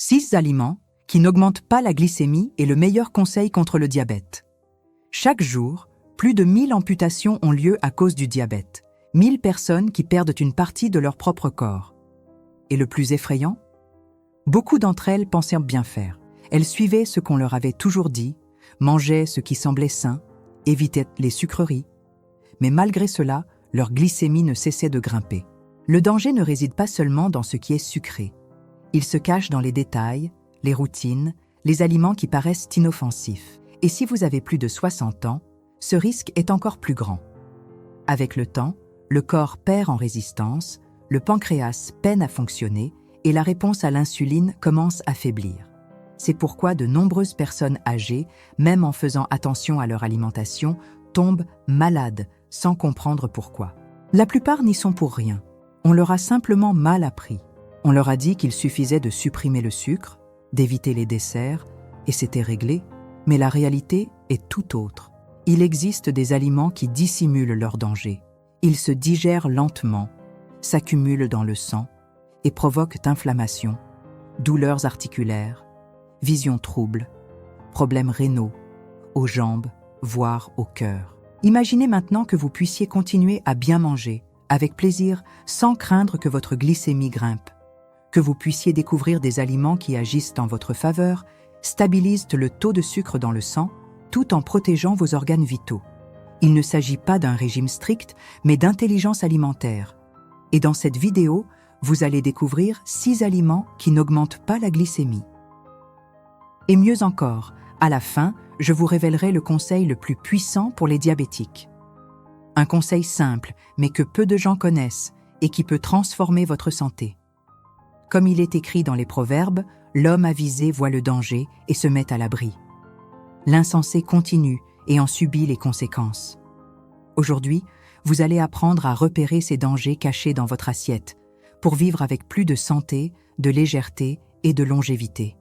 6 aliments qui n'augmentent pas la glycémie est le meilleur conseil contre le diabète. Chaque jour, plus de 1000 amputations ont lieu à cause du diabète. 1000 personnes qui perdent une partie de leur propre corps. Et le plus effrayant? Beaucoup d'entre elles pensaient bien faire. Elles suivaient ce qu'on leur avait toujours dit, mangeaient ce qui semblait sain, évitaient les sucreries. Mais malgré cela, leur glycémie ne cessait de grimper. Le danger ne réside pas seulement dans ce qui est sucré. Il se cache dans les détails, les routines, les aliments qui paraissent inoffensifs. Et si vous avez plus de 60 ans, ce risque est encore plus grand. Avec le temps, le corps perd en résistance, le pancréas peine à fonctionner et la réponse à l'insuline commence à faiblir. C'est pourquoi de nombreuses personnes âgées, même en faisant attention à leur alimentation, tombent malades sans comprendre pourquoi. La plupart n'y sont pour rien. On leur a simplement mal appris. On leur a dit qu'il suffisait de supprimer le sucre, d'éviter les desserts, et c'était réglé. Mais la réalité est tout autre. Il existe des aliments qui dissimulent leur danger. Ils se digèrent lentement, s'accumulent dans le sang et provoquent inflammation, douleurs articulaires, vision trouble, problèmes rénaux, aux jambes, voire au cœur. Imaginez maintenant que vous puissiez continuer à bien manger, avec plaisir, sans craindre que votre glycémie grimpe, que vous puissiez découvrir des aliments qui agissent en votre faveur, stabilisent le taux de sucre dans le sang, tout en protégeant vos organes vitaux. Il ne s'agit pas d'un régime strict, mais d'intelligence alimentaire. Et dans cette vidéo, vous allez découvrir 6 aliments qui n'augmentent pas la glycémie. Et mieux encore, à la fin, je vous révélerai le conseil le plus puissant pour les diabétiques. Un conseil simple, mais que peu de gens connaissent et qui peut transformer votre santé. Comme il est écrit dans les Proverbes, l'homme avisé voit le danger et se met à l'abri. L'insensé continue et en subit les conséquences. Aujourd'hui, vous allez apprendre à repérer ces dangers cachés dans votre assiette pour vivre avec plus de santé, de légèreté et de longévité.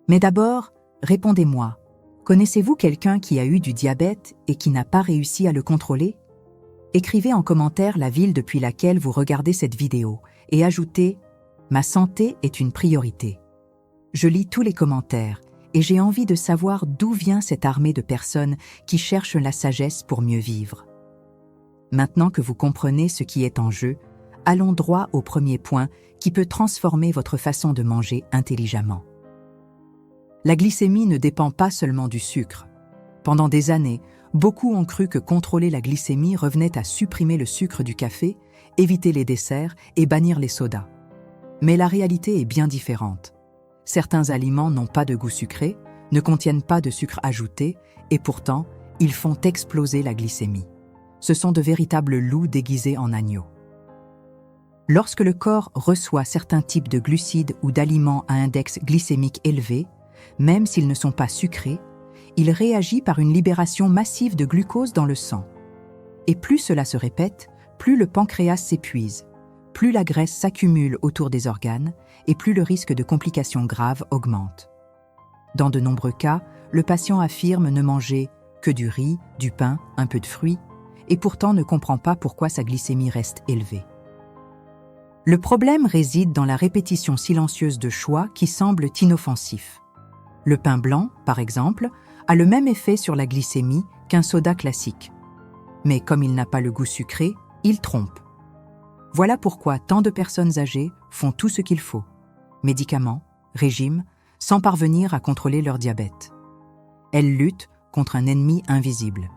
Mais d'abord, répondez-moi, connaissez-vous quelqu'un qui a eu du diabète et qui n'a pas réussi à le contrôler? Écrivez en commentaire la ville depuis laquelle vous regardez cette vidéo et ajoutez « Ma santé est une priorité ». Je lis tous les commentaires et j'ai envie de savoir d'où vient cette armée de personnes qui cherchent la sagesse pour mieux vivre. Maintenant que vous comprenez ce qui est en jeu, allons droit au premier point qui peut transformer votre façon de manger intelligemment. La glycémie ne dépend pas seulement du sucre. Pendant des années, beaucoup ont cru que contrôler la glycémie revenait à supprimer le sucre du café, éviter les desserts et bannir les sodas. Mais la réalité est bien différente. Certains aliments n'ont pas de goût sucré, ne contiennent pas de sucre ajouté et pourtant, ils font exploser la glycémie. Ce sont de véritables loups déguisés en agneaux. Lorsque le corps reçoit certains types de glucides ou d'aliments à index glycémique élevé, même s'ils ne sont pas sucrés, il réagit par une libération massive de glucose dans le sang. Et plus cela se répète, plus le pancréas s'épuise, plus la graisse s'accumule autour des organes et plus le risque de complications graves augmente. Dans de nombreux cas, le patient affirme ne manger que du riz, du pain, un peu de fruits, et pourtant ne comprend pas pourquoi sa glycémie reste élevée. Le problème réside dans la répétition silencieuse de choix qui semblent inoffensifs. Le pain blanc, par exemple, a le même effet sur la glycémie qu'un soda classique. Mais comme il n'a pas le goût sucré, il trompe. Voilà pourquoi tant de personnes âgées font tout ce qu'il faut, médicaments, régimes, sans parvenir à contrôler leur diabète. Elles luttent contre un ennemi invisible,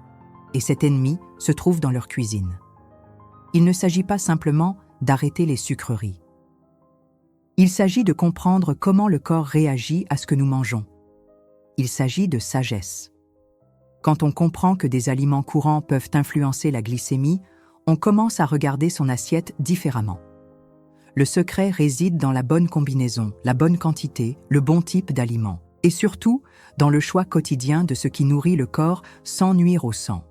et cet ennemi se trouve dans leur cuisine. Il ne s'agit pas simplement d'arrêter les sucreries. Il s'agit de comprendre comment le corps réagit à ce que nous mangeons. Il s'agit de sagesse. Quand on comprend que des aliments courants peuvent influencer la glycémie, on commence à regarder son assiette différemment. Le secret réside dans la bonne combinaison, la bonne quantité, le bon type d'aliments, et surtout dans le choix quotidien de ce qui nourrit le corps sans nuire au sang.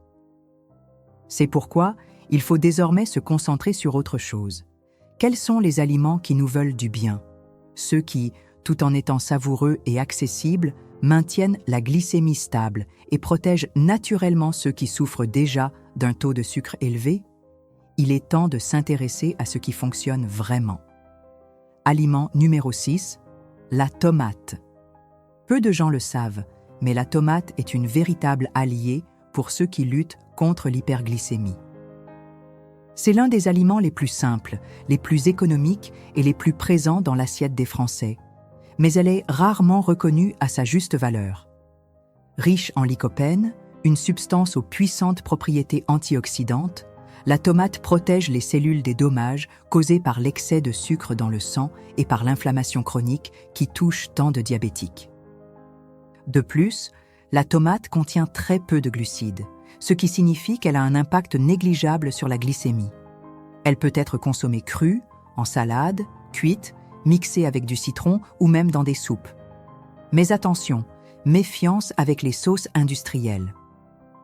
C'est pourquoi il faut désormais se concentrer sur autre chose. Quels sont les aliments qui nous veulent du bien? Ceux qui, tout en étant savoureux et accessibles, maintiennent la glycémie stable et protègent naturellement ceux qui souffrent déjà d'un taux de sucre élevé? Il est temps de s'intéresser à ce qui fonctionne vraiment. Aliment numéro 6, la tomate. Peu de gens le savent, mais la tomate est une véritable alliée pour ceux qui luttent contre l'hyperglycémie. C'est l'un des aliments les plus simples, les plus économiques et les plus présents dans l'assiette des Français, mais elle est rarement reconnue à sa juste valeur. Riche en lycopène, une substance aux puissantes propriétés antioxydantes, la tomate protège les cellules des dommages causés par l'excès de sucre dans le sang et par l'inflammation chronique qui touche tant de diabétiques. De plus, la tomate contient très peu de glucides, ce qui signifie qu'elle a un impact négligeable sur la glycémie. Elle peut être consommée crue, en salade, cuite, mixée avec du citron ou même dans des soupes. Mais attention, méfiance avec les sauces industrielles.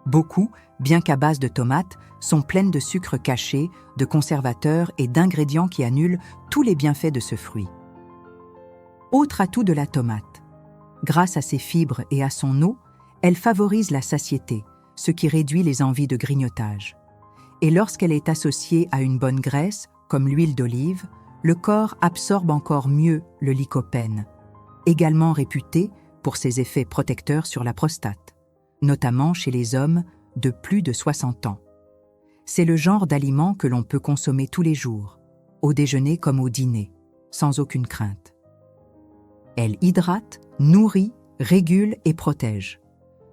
Beaucoup, bien qu'à base de tomates, sont pleines de sucre caché, de conservateurs et d'ingrédients qui annulent tous les bienfaits de ce fruit. Autre atout de la tomate. Grâce à ses fibres et à son eau, elle favorise la satiété, ce qui réduit les envies de grignotage. Et lorsqu'elle est associée à une bonne graisse, comme l'huile d'olive, le corps absorbe encore mieux le lycopène, également réputé pour ses effets protecteurs sur la prostate, notamment chez les hommes de plus de 60 ans. C'est le genre d'aliment que l'on peut consommer tous les jours, au déjeuner comme au dîner, sans aucune crainte. Elle hydrate, nourrit, régule et protège.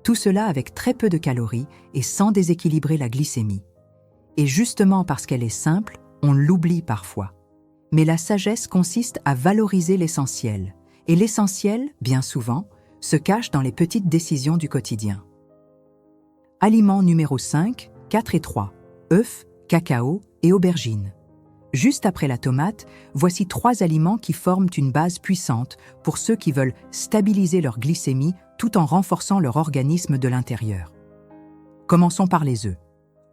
Tout cela avec très peu de calories et sans déséquilibrer la glycémie. Et justement parce qu'elle est simple, on l'oublie parfois. Mais la sagesse consiste à valoriser l'essentiel. Et l'essentiel, bien souvent, se cache dans les petites décisions du quotidien. Aliment numéro 5, 4 et 3. œufs, cacao et aubergines. Juste après la tomate, voici 3 aliments qui forment une base puissante pour ceux qui veulent stabiliser leur glycémie tout en renforçant leur organisme de l'intérieur. Commençons par les œufs.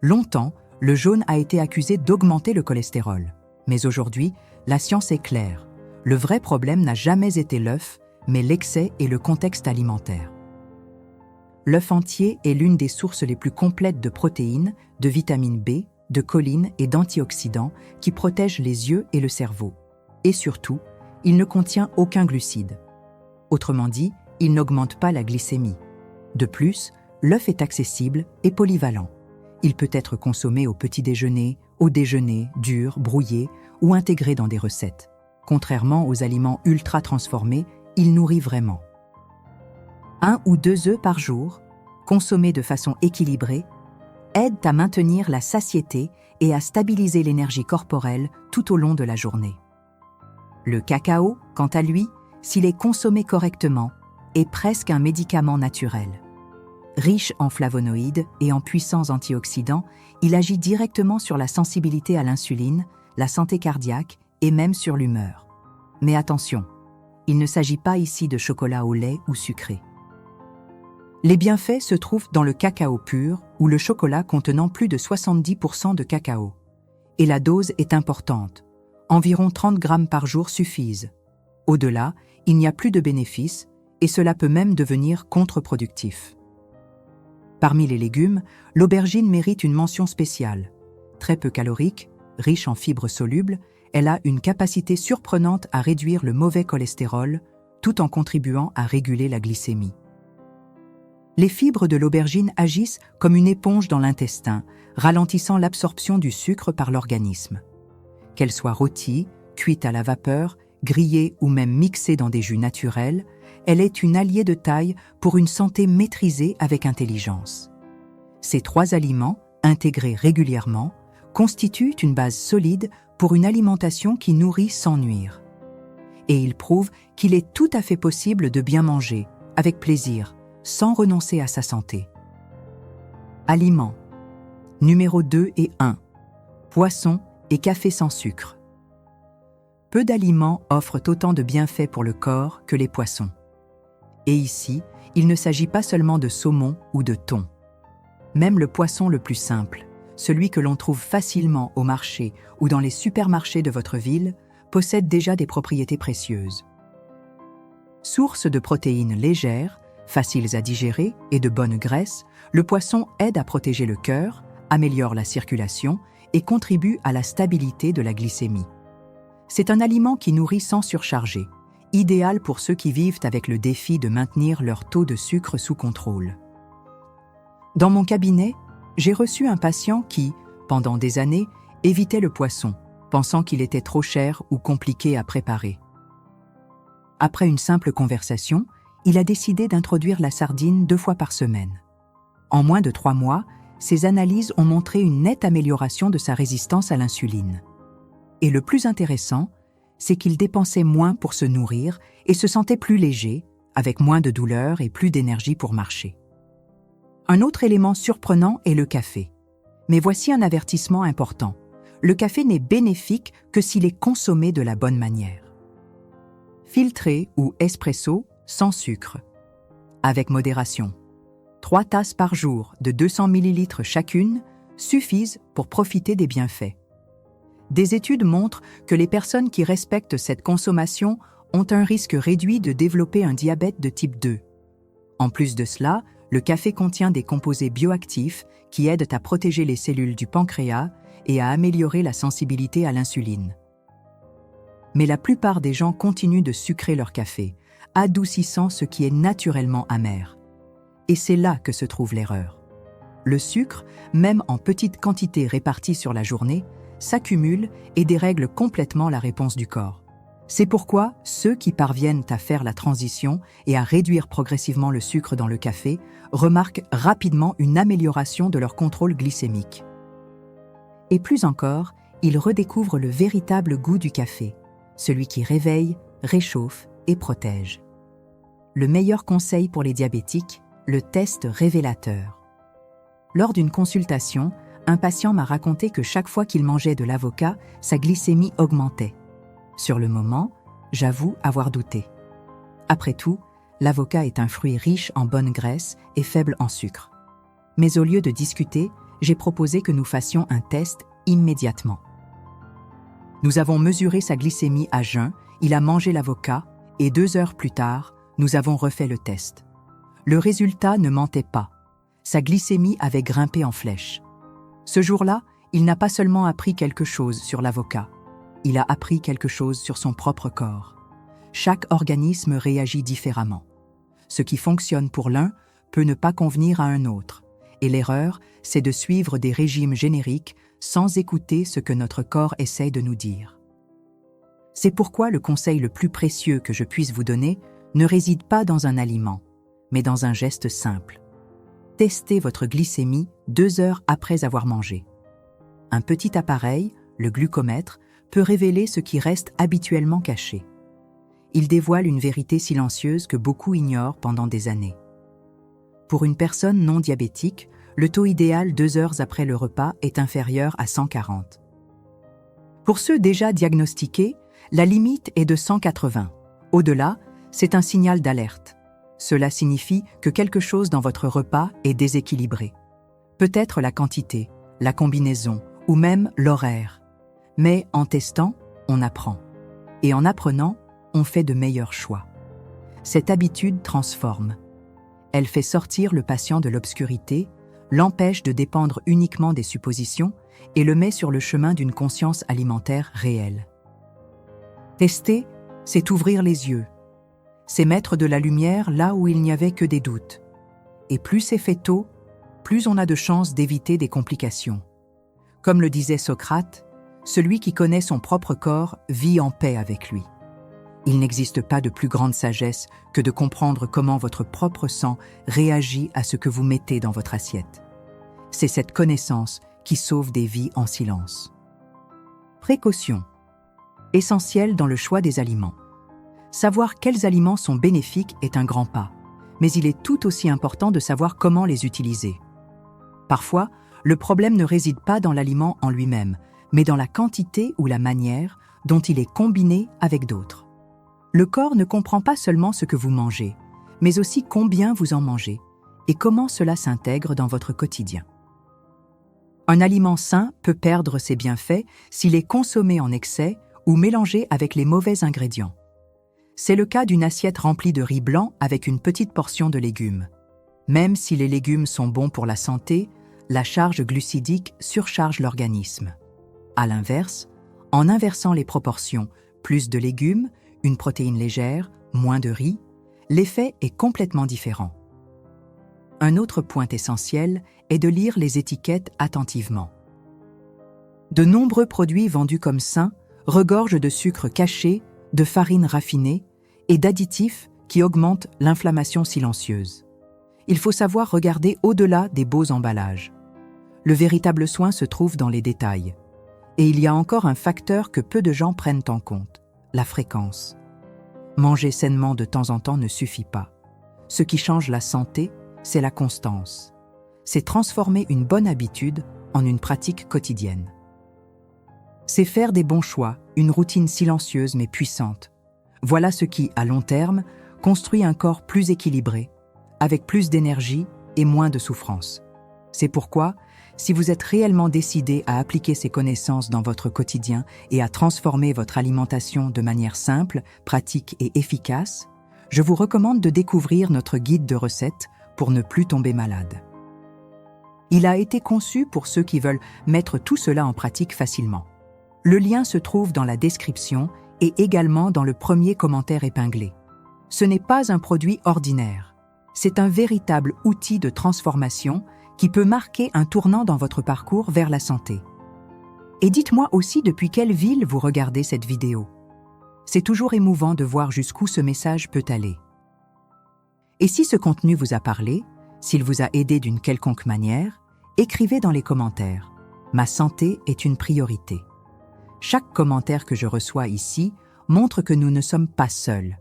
Longtemps, le jaune a été accusé d'augmenter le cholestérol. Mais aujourd'hui, la science est claire. Le vrai problème n'a jamais été l'œuf, mais l'excès et le contexte alimentaire. L'œuf entier est l'une des sources les plus complètes de protéines, de vitamine B, de choline et d'antioxydants qui protègent les yeux et le cerveau. Et surtout, il ne contient aucun glucide. Autrement dit, il n'augmente pas la glycémie. De plus, l'œuf est accessible et polyvalent. Il peut être consommé au petit déjeuner, au déjeuner, dur, brouillé ou intégré dans des recettes. Contrairement aux aliments ultra transformés, il nourrit vraiment. 1 ou 2 œufs par jour, consommés de façon équilibrée, aident à maintenir la satiété et à stabiliser l'énergie corporelle tout au long de la journée. Le cacao, quant à lui, s'il est consommé correctement, est presque un médicament naturel. Riche en flavonoïdes et en puissants antioxydants, il agit directement sur la sensibilité à l'insuline, la santé cardiaque et même sur l'humeur. Mais attention, il ne s'agit pas ici de chocolat au lait ou sucré. Les bienfaits se trouvent dans le cacao pur ou le chocolat contenant plus de 70% de cacao. Et la dose est importante. Environ 30 grammes par jour suffisent. Au-delà, il n'y a plus de bénéfices et cela peut même devenir contre-productif. Parmi les légumes, l'aubergine mérite une mention spéciale. Très peu calorique, riche en fibres solubles, elle a une capacité surprenante à réduire le mauvais cholestérol tout en contribuant à réguler la glycémie. Les fibres de l'aubergine agissent comme une éponge dans l'intestin, ralentissant l'absorption du sucre par l'organisme. Qu'elle soit rôtie, cuite à la vapeur, grillée ou même mixée dans des jus naturels, elle est une alliée de taille pour une santé maîtrisée avec intelligence. Ces 3 aliments, intégrés régulièrement, constituent une base solide pour une alimentation qui nourrit sans nuire. Et ils prouvent qu'il est tout à fait possible de bien manger, avec plaisir, sans renoncer à sa santé. Aliments. Numéro 2 et 1. Poisson et café sans sucre. Peu d'aliments offrent autant de bienfaits pour le corps que les poissons. Et ici, il ne s'agit pas seulement de saumon ou de thon. Même le poisson le plus simple, celui que l'on trouve facilement au marché ou dans les supermarchés de votre ville, possède déjà des propriétés précieuses. Source de protéines légères, faciles à digérer et de bonne graisse, le poisson aide à protéger le cœur, améliore la circulation et contribue à la stabilité de la glycémie. C'est un aliment qui nourrit sans surcharger. idéal pour ceux qui vivent avec le défi de maintenir leur taux de sucre sous contrôle. Dans mon cabinet, j'ai reçu un patient qui, pendant des années, évitait le poisson, pensant qu'il était trop cher ou compliqué à préparer. Après une simple conversation, il a décidé d'introduire la sardine 2 fois par semaine. En moins de 3 mois, ses analyses ont montré une nette amélioration de sa résistance à l'insuline. Et le plus intéressant, c'est qu'il dépensait moins pour se nourrir et se sentait plus léger, avec moins de douleur et plus d'énergie pour marcher. Un autre élément surprenant est le café. Mais voici un avertissement important. Le café n'est bénéfique que s'il est consommé de la bonne manière. Filtré ou espresso, sans sucre. Avec modération. 3 tasses par jour de 200 ml chacune suffisent pour profiter des bienfaits. Des études montrent que les personnes qui respectent cette consommation ont un risque réduit de développer un diabète de type 2. En plus de cela, le café contient des composés bioactifs qui aident à protéger les cellules du pancréas et à améliorer la sensibilité à l'insuline. Mais la plupart des gens continuent de sucrer leur café, adoucissant ce qui est naturellement amer. Et c'est là que se trouve l'erreur. Le sucre, même en petite quantité répartie sur la journée, s'accumule et dérègle complètement la réponse du corps. C'est pourquoi ceux qui parviennent à faire la transition et à réduire progressivement le sucre dans le café remarquent rapidement une amélioration de leur contrôle glycémique. Et plus encore, ils redécouvrent le véritable goût du café, celui qui réveille, réchauffe et protège. Le meilleur conseil pour les diabétiques, le test révélateur. Lors d'une consultation, un patient m'a raconté que chaque fois qu'il mangeait de l'avocat, sa glycémie augmentait. Sur le moment, j'avoue avoir douté. Après tout, l'avocat est un fruit riche en bonne graisse et faible en sucre. Mais au lieu de discuter, j'ai proposé que nous fassions un test immédiatement. Nous avons mesuré sa glycémie à jeun, il a mangé l'avocat et 2 heures plus tard, nous avons refait le test. Le résultat ne mentait pas. Sa glycémie avait grimpé en flèche. Ce jour-là, il n'a pas seulement appris quelque chose sur l'avocat, il a appris quelque chose sur son propre corps. Chaque organisme réagit différemment. Ce qui fonctionne pour l'un peut ne pas convenir à un autre, et l'erreur, c'est de suivre des régimes génériques sans écouter ce que notre corps essaie de nous dire. C'est pourquoi le conseil le plus précieux que je puisse vous donner ne réside pas dans un aliment, mais dans un geste simple. Testez votre glycémie 2 heures après avoir mangé. Un petit appareil, le glucomètre, peut révéler ce qui reste habituellement caché. Il dévoile une vérité silencieuse que beaucoup ignorent pendant des années. Pour une personne non diabétique, le taux idéal 2 heures après le repas est inférieur à 140. Pour ceux déjà diagnostiqués, la limite est de 180. Au-delà, c'est un signal d'alerte. Cela signifie que quelque chose dans votre repas est déséquilibré. Peut-être la quantité, la combinaison ou même l'horaire. Mais en testant, on apprend. Et en apprenant, on fait de meilleurs choix. Cette habitude transforme. Elle fait sortir le patient de l'obscurité, l'empêche de dépendre uniquement des suppositions et le met sur le chemin d'une conscience alimentaire réelle. Tester, c'est ouvrir les yeux. C'est mettre de la lumière là où il n'y avait que des doutes. Et plus c'est fait tôt, plus on a de chances d'éviter des complications. Comme le disait Socrate, celui qui connaît son propre corps vit en paix avec lui. Il n'existe pas de plus grande sagesse que de comprendre comment votre propre sang réagit à ce que vous mettez dans votre assiette. C'est cette connaissance qui sauve des vies en silence. Précaution. Essentielle dans le choix des aliments. Savoir quels aliments sont bénéfiques est un grand pas, mais il est tout aussi important de savoir comment les utiliser. Parfois, le problème ne réside pas dans l'aliment en lui-même, mais dans la quantité ou la manière dont il est combiné avec d'autres. Le corps ne comprend pas seulement ce que vous mangez, mais aussi combien vous en mangez et comment cela s'intègre dans votre quotidien. Un aliment sain peut perdre ses bienfaits s'il est consommé en excès ou mélangé avec les mauvais ingrédients. C'est le cas d'une assiette remplie de riz blanc avec une petite portion de légumes. Même si les légumes sont bons pour la santé, la charge glucidique surcharge l'organisme. À l'inverse, en inversant les proportions, plus de légumes, une protéine légère, moins de riz, l'effet est complètement différent. Un autre point essentiel est de lire les étiquettes attentivement. De nombreux produits vendus comme sains regorgent de sucre caché, de farine raffinée et d'additifs qui augmentent l'inflammation silencieuse. Il faut savoir regarder au-delà des beaux emballages. Le véritable soin se trouve dans les détails. Et il y a encore un facteur que peu de gens prennent en compte, la fréquence. Manger sainement de temps en temps ne suffit pas. Ce qui change la santé, c'est la constance. C'est transformer une bonne habitude en une pratique quotidienne. C'est faire des bons choix, une routine silencieuse mais puissante. Voilà ce qui, à long terme, construit un corps plus équilibré, avec plus d'énergie et moins de souffrance. C'est pourquoi, si vous êtes réellement décidé à appliquer ces connaissances dans votre quotidien et à transformer votre alimentation de manière simple, pratique et efficace, je vous recommande de découvrir notre guide de recettes pour ne plus tomber malade. Il a été conçu pour ceux qui veulent mettre tout cela en pratique facilement. Le lien se trouve dans la description et également dans le premier commentaire épinglé. Ce n'est pas un produit ordinaire. C'est un véritable outil de transformation qui peut marquer un tournant dans votre parcours vers la santé. Et dites-moi aussi depuis quelle ville vous regardez cette vidéo. C'est toujours émouvant de voir jusqu'où ce message peut aller. Et si ce contenu vous a parlé, s'il vous a aidé d'une quelconque manière, écrivez dans les commentaires « Ma santé est une priorité ». Chaque commentaire que je reçois ici montre que nous ne sommes pas seuls.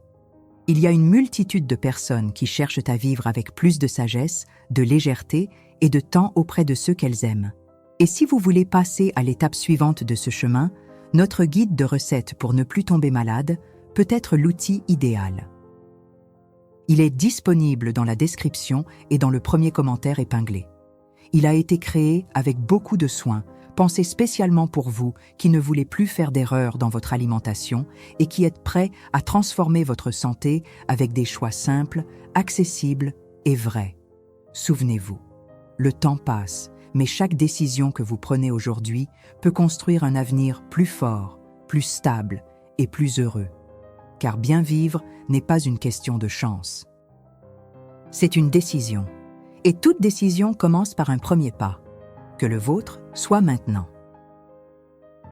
Il y a une multitude de personnes qui cherchent à vivre avec plus de sagesse, de légèreté et de temps auprès de ceux qu'elles aiment. Et si vous voulez passer à l'étape suivante de ce chemin, notre guide de recettes pour ne plus tomber malade peut être l'outil idéal. Il est disponible dans la description et dans le premier commentaire épinglé. Il a été créé avec beaucoup de soin, pensé spécialement pour vous qui ne voulez plus faire d'erreurs dans votre alimentation et qui êtes prêts à transformer votre santé avec des choix simples, accessibles et vrais. Souvenez-vous, le temps passe, mais chaque décision que vous prenez aujourd'hui peut construire un avenir plus fort, plus stable et plus heureux. Car bien vivre n'est pas une question de chance. C'est une décision. Et toute décision commence par un premier pas. Que le vôtre soit maintenant.